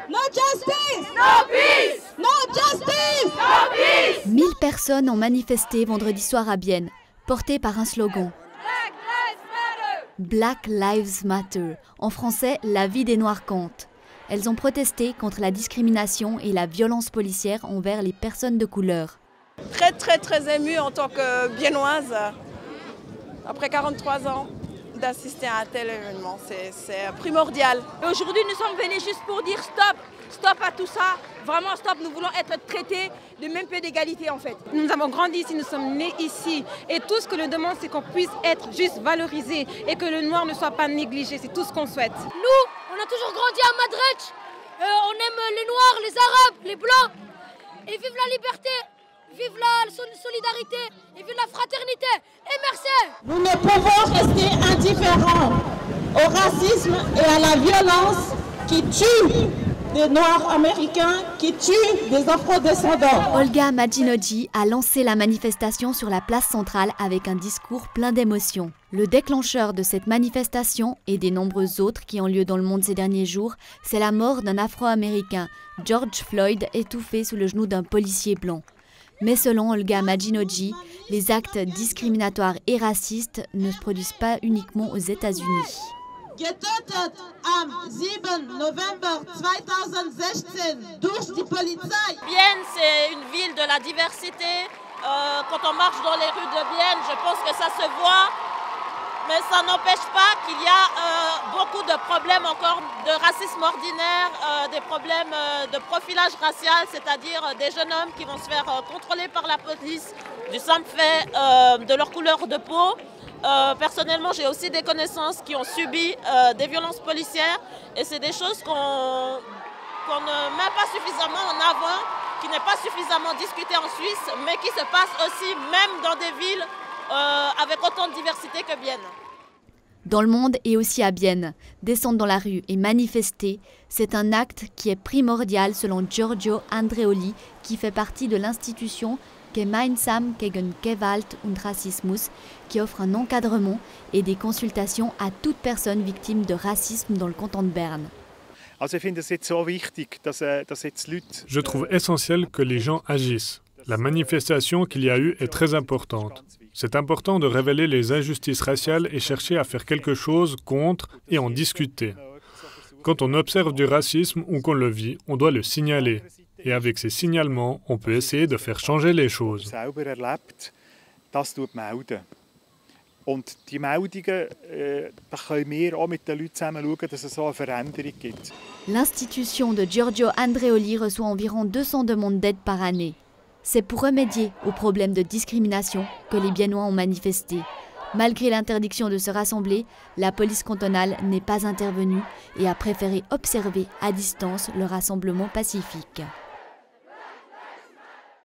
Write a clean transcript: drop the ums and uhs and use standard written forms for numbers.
No justice! No peace! No justice! No peace! 1000 personnes ont manifesté vendredi soir à Bienne, portées par un slogan. Black Lives Matter, en français, la vie des Noirs compte. Elles ont protesté contre la discrimination et la violence policière envers les personnes de couleur. Très émue en tant que biennoise, après 43 ans, d'assister à un tel événement. C'est primordial. Aujourd'hui, nous sommes venus juste pour dire stop, stop à tout ça. Vraiment stop, nous voulons être traités de même pied d'égalité en fait. Nous avons grandi ici, nous sommes nés ici. Et tout ce que nous demandons, c'est qu'on puisse être juste valorisé et que le noir ne soit pas négligé. C'est tout ce qu'on souhaite. Nous, on a toujours grandi à Madrid. On aime les noirs, les arabes, les blancs. Et vive la liberté, vive la solidarité et vive la fraternité. Et merci. Nous ne pouvons rester indifférents au racisme et à la violence qui tue des Noirs américains, qui tuent des afro-descendants. Olga Madjinogi a lancé la manifestation sur la place centrale avec un discours plein d'émotions. Le déclencheur de cette manifestation et des nombreuses autres qui ont lieu dans le monde ces derniers jours, c'est la mort d'un Afro-Américain, George Floyd, étouffé sous le genou d'un policier blanc. Mais selon Olga Madjinogi, les actes discriminatoires et racistes ne se produisent pas uniquement aux États-Unis. Getötet am 7. November 2016 durch die Polizei. Bienne, c'est une ville de la diversité. Quand on marche dans les rues de Bienne, je pense que ça se voit. Mais ça n'empêche pas qu'il y a beaucoup de problèmes encore de racisme ordinaire, des problèmes de profilage racial, c'est-à-dire des jeunes hommes qui vont se faire contrôler par la police du simple fait de leur couleur de peau. Personnellement, j'ai aussi des connaissances qui ont subi des violences policières et c'est des choses qu'on ne met pas suffisamment en avant, qui n'est pas suffisamment discutée en Suisse, mais qui se passe aussi même dans des villes avec autant de diversité que Bienne. Dans le monde et aussi à Bienne, descendre dans la rue et manifester, c'est un acte qui est primordial selon Giorgio Andreoli, qui fait partie de l'institution Gemeinsam gegen Gewalt und Rassismus, qui offre un encadrement et des consultations à toute personne victime de racisme dans le canton de Berne. Je trouve essentiel que les gens agissent. La manifestation qu'il y a eu est très importante. C'est important de révéler les injustices raciales et chercher à faire quelque chose contre et en discuter. Quand on observe du racisme ou qu'on le vit, on doit le signaler. Et avec ces signalements, on peut essayer de faire changer les choses. L'institution de Giorgio Andreoli reçoit environ 200 demandes d'aide par année. C'est pour remédier aux problèmes de discrimination que les Biennois ont manifesté. Malgré l'interdiction de se rassembler, la police cantonale n'est pas intervenue et a préféré observer à distance le rassemblement pacifique.